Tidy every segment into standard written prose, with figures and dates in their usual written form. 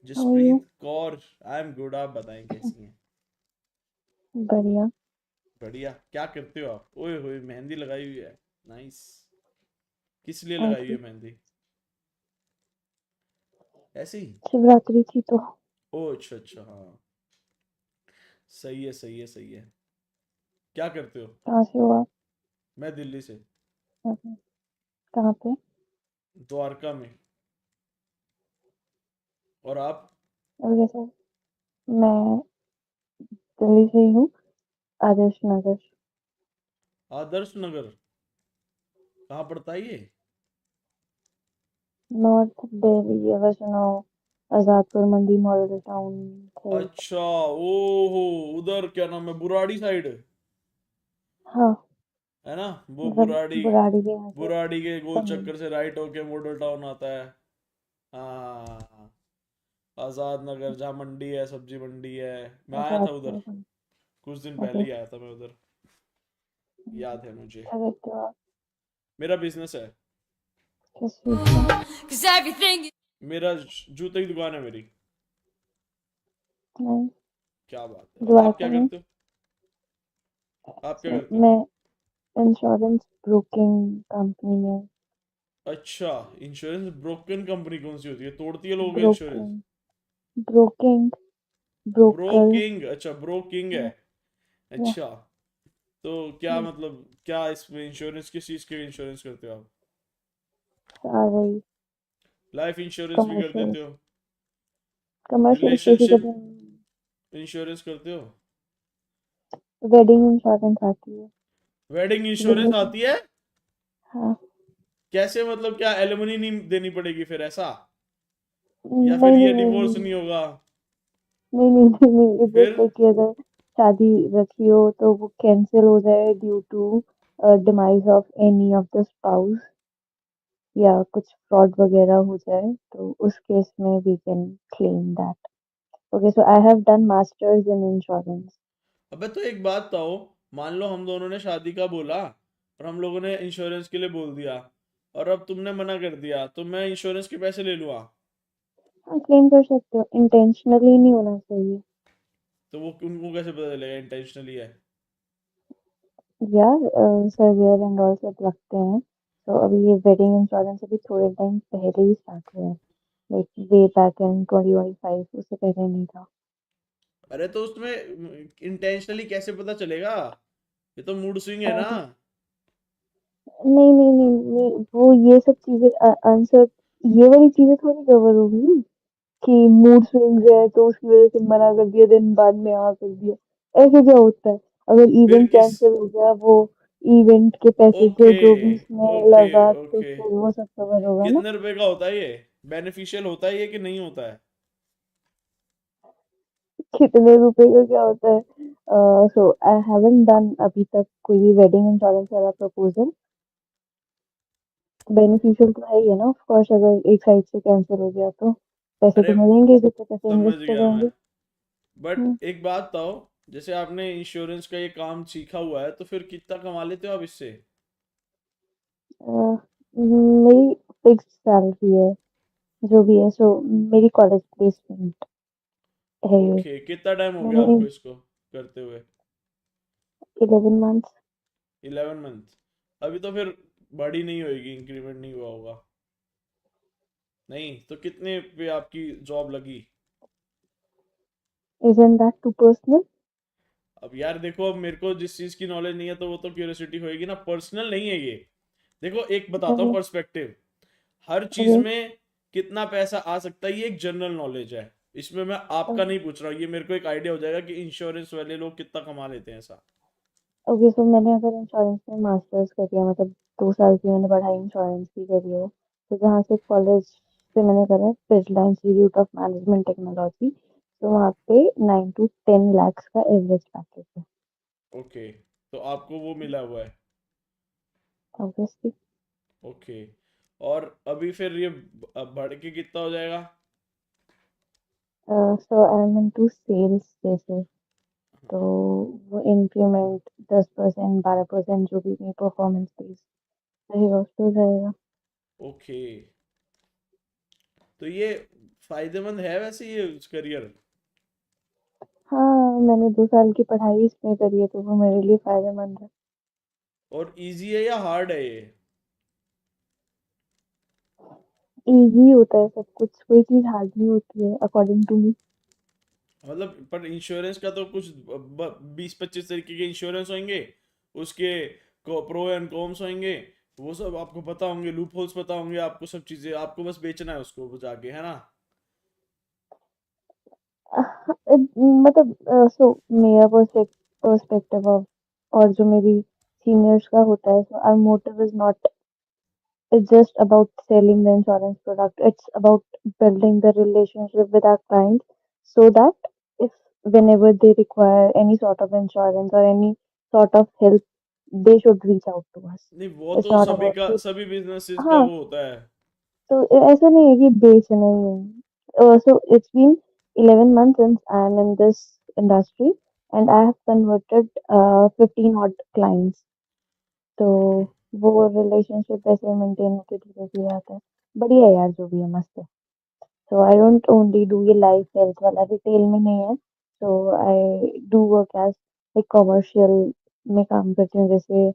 How are you? Jaspreet Kaur. I am good, आप बताएं कैसी हैं। बढ़िया। बढ़िया। क्या करते हो आप? ओए होए, मेहंदी लगाई हुई है। नाइस। किस लिए हाँ लगाई हुई जी, है मेहंदी? ऐसे ही? शिवरात्रि थी तो। ओ अच्छा अच्छा, हाँ। सही है सही है सही है। क्या करते हो? कहाँ से हो आप? मैं दिल्ली से। हम्म, कहाँ पे? द्वारका में। और आप? और कैसा? मैं दिल्ली से ही हूँ, आदर्श नगर। आदर्श नगर। कहाँ पड़ता है ये? नॉर्थ दिल्ली, अगर सुना हो। आजादपुर मंडी मॉडल टाउन थे। अच्छा, ओहो। उधर क्या नाम है, बुराड़ी साइड? हाँ, है ना? वो मतलब बुराड़ी। बुराड़ी के यहाँ से बुराड़ी के गोल कम। चक्कर से राइट होके मॉडल टाउन आता है। हाँ। आजाद नगर, जहाँ मंडी है, सब्जी मंडी है। मैं आया था उधर। आजादपुर में। कुछ दिन पहले ओके। ही आया था मैं उधर। याद है मुझे। क्या करते हो आप? मेरा बिजनेस है। किस चीज़ का? मेरा जूते की दुकान है मेरी। नहीं, क्या बात है। आप द्वारका क्या में। करते हो? आप क्या करते हो? मैं इंश्योरेंस ब्रोकिंग कंपनी में। अच्छा। इंश्योरेंस ब्रोकन कंपनी कौन सी होती है? तोड़ती है लोगों का insurance? Broking, broking, broker. Broking, अच्छा ब्रोकिंग है। या अच्छा। तो क्या मतलब, क्या इसमें इंश्योरेंस, किस चीज के इंश्योरेंस करते हो आप? सारे लाइफ इंश्योरेंस भी कर कमर्शियल, देते हो? कमर्शियल किसी को रिलेशनशिप भी। इंश्योरेंस करते हो? वेडिंग इंश्योरेंस आती है। Wedding insurance relation. आती है? हाँ। कैसे मतलब, क्या एलिमनी नहीं देनी पड़ेगी फिर ऐसा? या नहीं फिर नहीं ये नहीं डिवोर्स नहीं नहीं होगा? नहीं नहीं नहीं नहीं, इज फिर? इट लाइक कि अगर शादी रखी हो तो वो कैंसिल हो जाए due to demise of any of the spouse, या कुछ फ्रॉड वगैरह हो जाए तो उस केस में we can claim that. Okay, so I have done masters in insurance. अबे तो एक बात बताओ। मान लो हम दोनों ने शादी का बोला, और हम लोगों ने इंश्योरेंस के लिए बोल दिया, और अब तुमने मना कर दिया, तो मैं इंश्योरेंस के पैसे ले लूँगा? हाँ, क्लेम कर सकते हो, इंटेंशनली नहीं होना चाहिए। तो वो उनको कैसे पता चलेगा इंटेंशनली है? यार, सर्वेयर एंड ऑल सब लगते हैं। तो अभी ये वेडिंग इंश्योरेंस अभी थोड़े टाइम पहले ही स्टार्ट हुआ है, लाइक वे बैक इन 2025, उससे पहले नहीं था। अरे तो उसमें इंटेंशनली कैसे पता चलेगा? ये तो मूड स्विंग है ना। नहीं नहीं नहीं नहीं, वो ये सब चीजें आंसर, ये वाली चीजें थोड़ी कवर होगी कि मूड स्विंग्स है तो उसकी वजह से मना कर दिया, दिन बाद में हाँ कर दिया। ऐसे क्या होता है? अगर फिर इवेंट किस? कैंसिल हो गया, वो इवेंट के पैसे जो ओके जो भी इसमें ओके लगा तो ओके। फिर वो सब कवर होगा ना। कितने रुपए का होता है ये? बेनिफिशियल होता है ये कि नहीं होता है? कितने रुपए का क्या होता है? सो आई हैवंट डन अभी तक कोई भी वेडिंग इंश्योरेंस वाला प्रपोजल। बेनिफिशियल तो है ही है ना, ऑफ कोर्स, अगर एक साइड से कैंसिल हो गया तो पैसे अरे तो मिलेंगे, जितने पैसे समझ इन्वेस्ट गया मैं। करेंगे। बट हम्म, एक बात बताओ। जैसे आपने इंश्योरेंस का ये काम सीखा हुआ है, तो फिर कितना कमा लेते हो आप इससे? मेरी फिक्स सैलरी है, जो भी है, सो मेरी कॉलेज प्लेसमेंट है ये। ओके, कितना टाइम हो गया मैंने आपको इसको करते हुए? 11 मंथ्स। 11 मंथ। अभी तो फिर बड़ी नहीं होगी, इंक्रीमेंट नहीं हुआ होगा? नहीं तो कितने पे आपकी जॉब लगी? Isn't that too personal? अब यार देखो, अब मेरे को जिस चीज की नॉलेज नहीं है तो वो तो क्यूरियोसिटी होएगी ना, पर्सनल नहीं है ये। देखो एक बताता हूँ ओके। पर्सपेक्टिव। हर चीज ओके। में कितना पैसा आ सकता है, ये एक जनरल नॉलेज है। इसमें मैं आपका नहीं पूछ रहा हूँ, ये मेरे को एक आइडिया हो जाएगा कि इंश्योरेंस वाले लोग कितना कमा लेते हैं ऐसा। ओके, सो मैंने अगर इंश्योरेंस में मास्टर्स कर दिया, मतलब 2 साल की मैंने पढ़ाई इंश्योरेंस की करी है, तो जहाँ से कॉलेज से मैंने करा है Birla institute of management technology, तो वहाँ पे 9 to 10 lakhs का एवरेज पैकेज है। ओके। तो आपको वो मिला हुआ है? ऑब्वियसली। ओके। और अभी फिर ये बढ़ के कितना हो जाएगा? सो आई एम इनटू सेल्स जैसे, तो वो इंक्रीमेंट 10%, 12% जो भी परफॉर्मेंस बेस्ड रहेगा उस पर रहेगा। ओके। तो ये फायदेमंद है वैसे ये करियर? हाँ, मैंने 2 साल की पढ़ाई इसमें करी है तो वो मेरे लिए फ़ायदेमंद है। और इजी है या हार्ड है ये? ईज़ी होता है सब कुछ, कोई चीज़ हार्ड नहीं होती है अकॉर्डिंग टू मी। मतलब पर इंश्योरेंस का तो कुछ 20-25 तरीके के इंश्योरेंस होंगे, उसके प्रो एंड कॉन्स होंगे, वो सब आपको पता होंगे, लूप होल्स पता होंगे आपको, सब चीजें आपको बस बेचना है उसको वो जाके, है ना? मतलब मेरा पर्सपेक्टिव ऑफ और जो मेरी सीनियर्स का होता है, so our motive is not it's just about selling the insurance product. It's about building the relationship with our clients so that if whenever they require any sort of insurance or any sort of help, they should reach out to us. नहीं वो It's तो not सभी about का, कि सभी businesses का हाँ वो होता है। तो ऐसा नहीं है कि बेचना ही है. So it's been 11 months since I'm in this industry and I have converted 15 odd clients. तो वो रिलेशनशिप ऐसे मेंटेन होके धीरे धीरे आता है. बढ़िया है यार जो भी है मस्त है. So I don't only do ये लाइफ हेल्थ वाला रिटेल में नहीं है. So I do work as like commercial में काम करती हूँ जैसे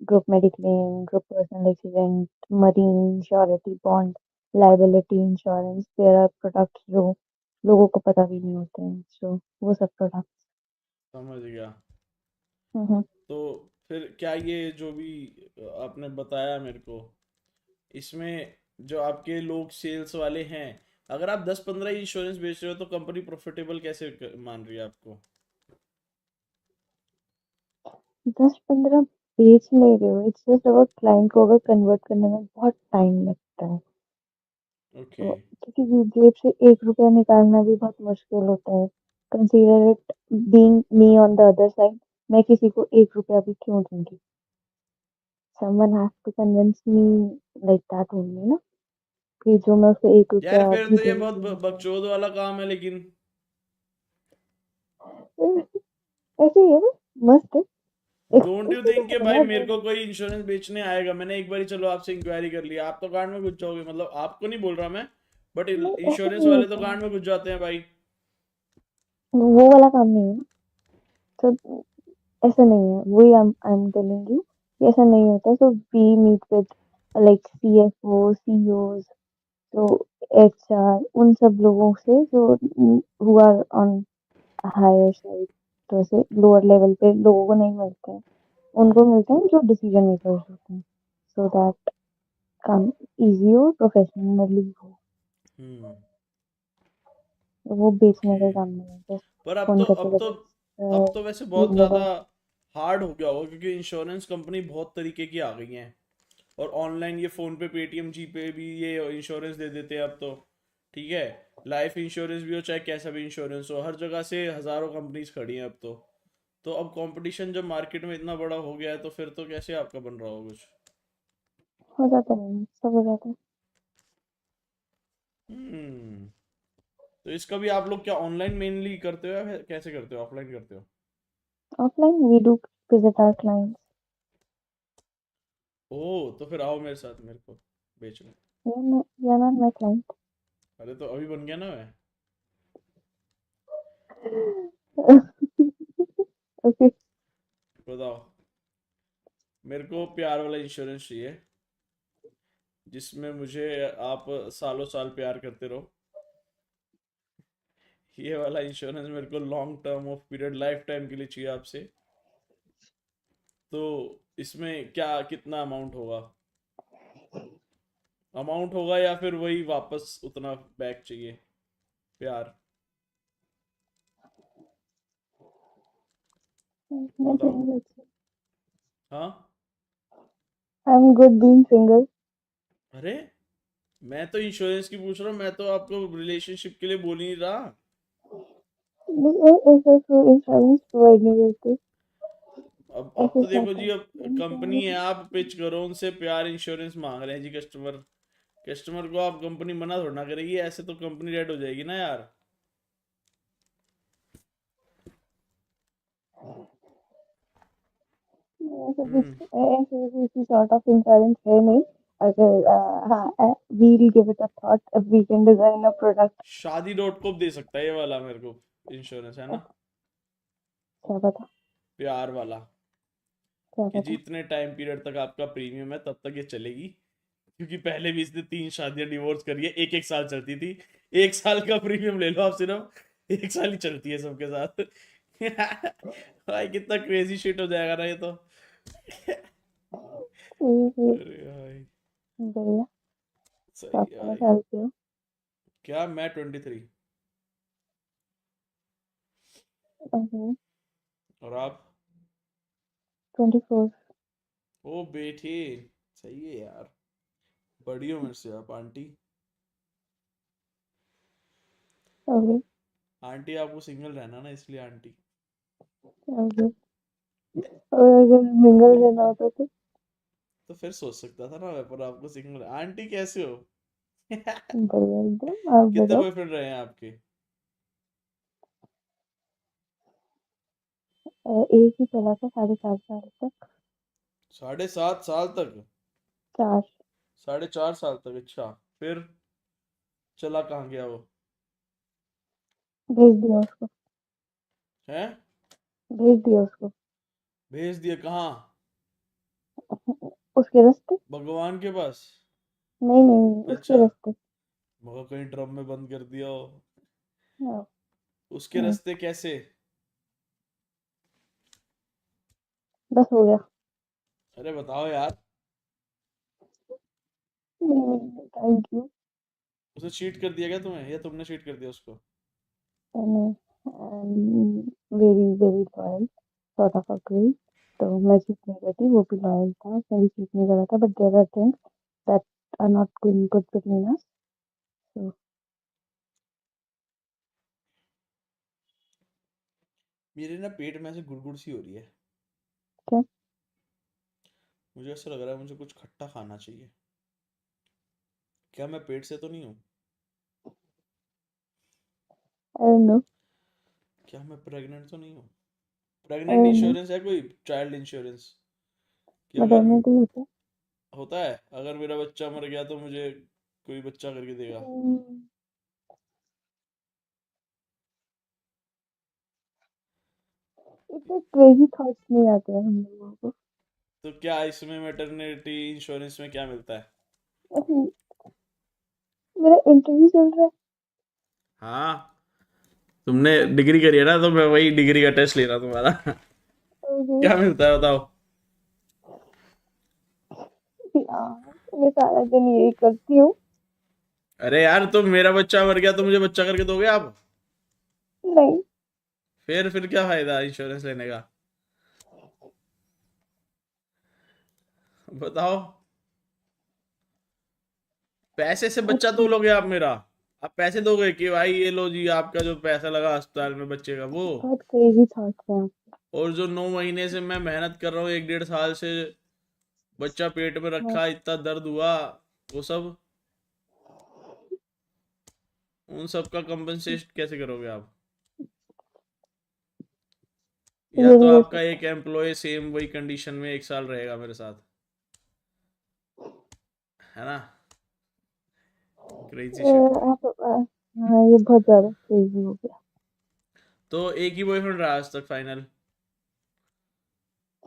group mediclaim group personal accident marine surety bond liability insurance. There are products जो लोगों को पता भी नहीं होते हैं सो वो सब प्रोडक्ट्स. समझ गया। हम्म. तो फिर क्या ये जो भी आपने बताया मेरे को, इसमें जो आपके लोग सेल्स वाले हैं, अगर आप 10-15 इंश्योरेंस बेच रहे हो तो कंपनी प्रॉफिटेबल कैसे मान रही है आपको? 10-15 बेच नहीं रहे हो. इट्स जस्ट अबाउट क्लाइंट को अगर कन्वर्ट करने में बहुत टाइम लगता है. ओके। तो क्योंकि जेब से 1 रुपया निकालना भी बहुत मुश्किल होता है. Consider it being me on the other side. मैं किसी को 1 रुपया भी क्यों दूंगी. Someone have to convince me like that only ना कि जो मैं उसको एक यार रुपया फिर भी तो ये बहुत दूंगी तो. बकचोद वाला काम है लेकिन। ऐसे ही है ना. मस्त है. डोंट यू इसमें थिंक कि तो भाई है मेरे बस. को कोई इंश्योरेंस बेचने आएगा, मैंने एक बारी चलो आपसे इंक्वायरी कर लिया, आप तो कांड में घुस जाओगे, मतलब आपको नहीं बोल रहा मैं, बट नहीं ऐसा इंश्योरेंस नहीं वाले तो होता है. कांड में घुस जाते हैं भाई। वो वाला काम नहीं है ना. तो ऐसा नहीं है. वही आई एम टेलिंग यू कि ऐसा नहीं होता. So we meet with like CFO CEOs. तो एचआर उन सब लोगों से जो who are on higher side. तो ऐसे लोअर लेवल पे लोगों को नहीं मिलते हैं. उनको हम्म। मिलते हैं जो डिसीजन मेकर्स होते हैं. सो दैट काम इजी हो प्रोफेशनली हो. हम्म। तो वो बेचने ओके। का काम नहीं है. जस्ट पर फोन करके अब तो वैसे बहुत ये ज़्यादा लो. हार्ड हो गया होगा, क्योंकि इंश्योरेंस कंपनी बहुत तरीके की आ गई हैं, और ऑनलाइन ये फ़ोन पे पेटीएम जी पे भी ये इंश्योरेंस दे देते हैं अब तो। ठीक है, लाइफ इंश्योरेंस भी हो चाहे कैसा भी इंश्योरेंस हो, हर जगह से हज़ारों कंपनीज खड़ी हैं अब तो अब कंपटीशन जब मार्केट में इतना बड़ा हो गया है तो फिर तो कैसे आपका बन रहा होगा कुछ? हो जाता है सब हो जाता है. हम्म। तो इसका भी आप लोग क्या ऑनलाइन मेनली करते हो या फिर कैसे करते हो, ऑफलाइन करते हो? Offline we do visit our clients. Oh, तो फिर आओ मेरे साथ, मेरे को बेचना। You are not my client. अरे तो अभी बन गया ना मैं। ओके. बताओ। मेरे को प्यार वाला इंश्योरेंस चाहिए, जिसमें मुझे आप सालों साल प्यार करते रहो। ये वाला इंश्योरेंस मेरे को long term of period life time के लिए चाहिए आपसे। तो इसमें क्या कितना अमाउंट होगा? अमाउंट होगा या फिर वही वापस उतना बैक चाहिए, प्यार? बताओ। हाँ। आई एम गुड बीइंग सिंगल. अरे मैं तो इंश्योरेंस की पूछ रहा हूँ, मैं तो आपको रिलेशनशिप के लिए बोल ही नहीं रहा। ऐसा इंश्योरेंस प्रोवाइड नहीं करते. अब ऐसे तो देखो साथ जी, अब कंपनी है, आप पिच करो उनसे, प्यार इंश्योरेंस मांग रहे हैं जी कस्टमर। कस्टमर को आप कंपनी मना थोड़ा ना करेगी, ऐसे तो कंपनी रेड हो जाएगी ना यार। ऐसा कुछ हम्म। ऐसे किसी सॉर्ट ऑफ इंश्योरेंस है नहीं. अगर हाँ, we'll give it a thought if we can design a product. शादी डॉट कॉम दे सकता है ये वाला मेरे को इंश्योरेंस, है ना? क्या पता, प्यार वाला, क्या कि पता। जितने टाइम पीरियड तक आपका प्रीमियम है तब तक ये चलेगी। क्योंकि पहले भी इसने 3 शादियां डिवोर्स करी है, एक एक साल चलती थी। 1 साल का प्रीमियम ले लो आप, सिर्फ 1 साल ही चलती है सबके साथ। भाई कितना क्रेजी शिट हो जाएगा ना ये तो। ये अरे भाई, बढ़िया। तो सही आप है कितने भाई। साल के हो? क्या, मैं 23। और आप? 24। ओ बेटे, सही है यार, बड़ी हो मेरे से आप आंटी। ओके। आंटी आपको सिंगल रहना ना, इसलिए आंटी। ओके। और अगर मिंगल रहना होता तो? तो फिर सोच सकता था ना मैं, पर आपको सिंगल आंटी कैसे हो? बढ़िया एकदम। आप कितने बताओ। बॉयफ्रेंड रहे हैं आपके? एक ही चला था 4.5 साल तक। 7.5 साल तक? 4। 4.5 साल तक, अच्छा। फिर चला कहाँ गया वो? भेज दिया उसको। है? भेज दिया उसको। भेज दिया कहाँ? उसके रास्ते। भगवान के पास? नहीं नहीं, अच्छा, उसके रास्ते। मगर कहीं ड्रम में बंद कर दिया हो। हाँ, उसके रास्ते कैसे? बस हो गया। अरे बताओ यार। Thank you. उसे चीट कर दिया क्या तुम्हें, या तुमने चीट कर दिया उसको? Very very loyal sort of a. तो मैं चीट नहीं करती, वो भी लॉयल था, उसने भी चीट नहीं करा था, but there are things that are not going good between us. So मेरे ना पेट में ऐसे गुड़गुड़ सी हो रही है। क्या? मुझे ऐसा लग रहा है मुझे कुछ खट्टा खाना चाहिए। क्या मैं पेट से तो नहीं हूँ? I don't know. क्या मैं प्रेग्नेंट तो नहीं हूँ? प्रेग्नेंट इंश्योरेंस है कोई, चाइल्ड इंश्योरेंस? कि अगर मैटरनिटी होता है। होता है, अगर मेरा बच्चा मर गया तो मुझे कोई बच्चा करके देगा? इतने क्रेजी थॉट्स नहीं आते हैं हम लोगों को। तो क्या इसमें मैटरनिटी इंश्योरेंस में क्या मिलता है? ऐसे- मेरा इंटरव्यू चल रहा हाँ, तुमने डिग्री करी है ना, तो मैं वही डिग्री का टेस्ट ले रहा तुम्हारा। है। क्या मिलता है बताओ? यार मैं सारा दिन यही करती हूँ। अरे यार, तो मेरा बच्चा मर गया तो मुझे बच्चा करके दोगे आप? नहीं। फिर क्या फायदा इंश्योरेंस लेने का? बताओ। पैसे से बच्चा तो लोगे आप मेरा? आप पैसे दोगे कि भाई ये लो जी, आपका जो पैसा लगा अस्पताल में बच्चे का वो? बहुत क्रेजी थॉट्स हैं। और जो 9 महीने से मैं मेहनत कर रहा हूँ, 1 1.5 साल से बच्चा पेट में हाँ, रखा, इतना दर्द हुआ, वो सब, उन सब का कंपनसेशन कैसे करोगे आप? या ये तो नहीं कर आपका सकता। एक एम्प्लॉय सेम वही कंडीशन में 1 साल रहेगा मेरे साथ, है ना? क्रेजी शिट भाई। हाँ, ये बहुत ज्यादा क्रेजी हो गया। तो एक ही बॉयफ्रेंड रहा आज तक फाइनल?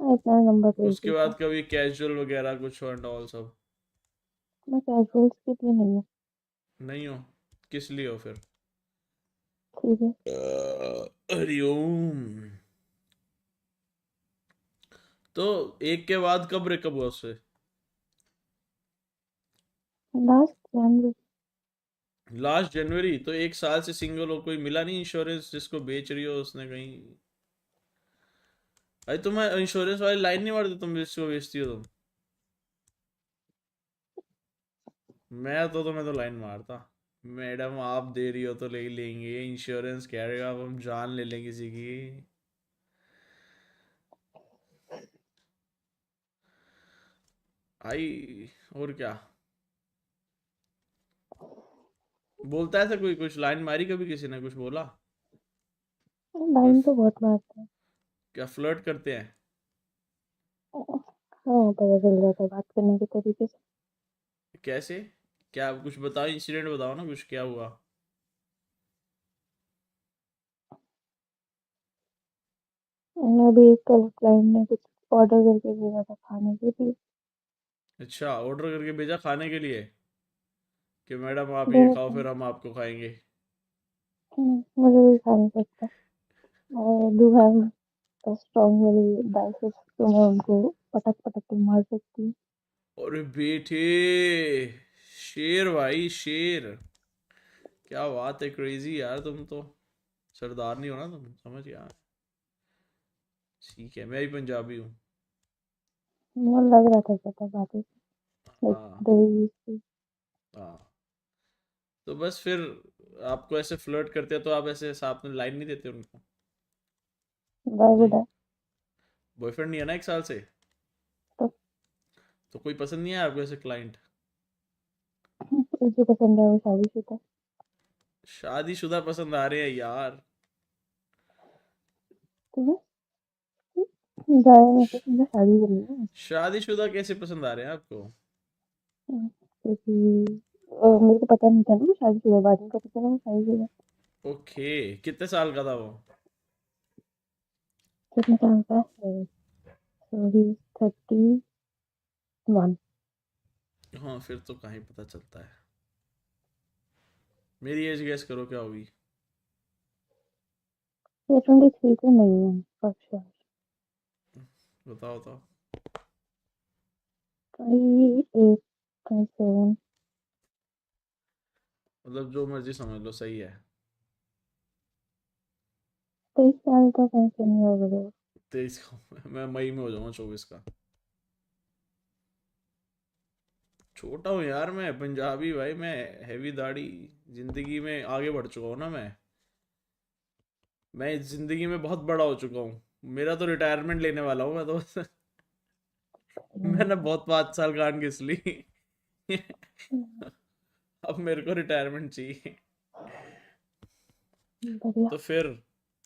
हाँ, इतना लंबा उसके क्रेजी था। बाद कभी कैजुअल वगैरह कुछ एंड ऑल सब? मैं कैजुअल्स के लिए नहीं हूँ। नहीं हो? किस लिए हो फिर? ठीक है। हरिओम। तो एक के बाद कब ब्रेकअप हुआ उससे? लास्ट जनवरी। लास्ट जनवरी? तो 1 साल से सिंगल हो, कोई मिला नहीं इंश्योरेंस जिसको बेच रही हो उसने कहीं? अरे तुम्हें इंश्योरेंस वाली लाइन नहीं मारती तुम जिसको बेचती हो तुम? मैं तो तुम्हें तो लाइन मारता। मैडम आप दे रही हो तो ले ही लेंगे, इंश्योरेंस कह रहे हो आप, हम जान ले लेंगे किसी की। आई, और क्या? बोलता है ऐसा कोई, कुछ लाइन मारी कभी किसी ने, कुछ बोला? कोई लाइन तो बहुत मारते हैं। क्या फ्लर्ट करते हैं? हाँ, पता चल जाता है बात करने के तरीके से। कैसे? क्या कुछ बताओ, इंसिडेंट बताओ ना, कुछ क्या हुआ? मैं अभी कल क्लाइंट ने कुछ ऑर्डर करके भेजा था खाने के लिए। अच्छा, ऑर्डर करके भेजा खाने के लिए कि मैडम आप ये देने खाओ का फिर हम आपको खाएंगे? मुझे भी खा नहीं सकता। I do have a strong वाली बाइसेप्स, तो मैं उनको पटक पटक के मार सकती हूँ। अरे बेटे, शेर भाई शेर, क्या बात है, क्रेजी यार तुम तो। सरदार नहीं हो ना तुम, समझ गया। ठीक है, मैं भी पंजाबी हूँ। मुझे लग रहा था क्या बात है, लाइक हाँ। The way you speak. हाँ, तो बस फिर आपको ऐसे फ्लर्ट करते हैं तो आप ऐसे साथ में लाइन नहीं देते उनको? व्हाई वुड नहीं, आई? बॉयफ्रेंड नहीं है ना 1 साल से? तो तो कोई पसंद नहीं है आपको ऐसे क्लाइंट? मुझे पसंद है वो शादीशुदा। शादीशुदा पसंद आ रहे हैं यार? ठीक है, जाए मैं तो मैं शादी करी है। शादीशुदा कैसे पसंद आ रहे हैं आपको? क्योंकि मेरे को पता नहीं था ना मैं शादीशुदा, बाद में पता चला मैं शादीशुदा। ओके, कितने साल का था वो? कितने टाइम का है? सॉरी, 31। हाँ, फिर तो कहीं पता चलता है। मेरी एज गैस करो क्या होगी? ये 23 तो नहीं है फॉर श्योर। बताओ बताओ। 28, 27। मतलब जो मर्जी समझ लो, सही है। 23 साल का कैसे नहीं होगा? 23 का मैं मई में हो जाऊंगा 24 का। छोटा हूँ यार मैं, पंजाबी भाई मैं, हैवी दाढ़ी। जिंदगी में आगे बढ़ चुका हूँ ना मैं जिंदगी में बहुत बड़ा हो चुका हूँ। मेरा तो रिटायरमेंट लेने वाला हूँ मैं तो। मैंने बहुत 5 साल कान घिस ली। अब मेरे को रिटायरमेंट चाहिए। बढ़िया। तो फिर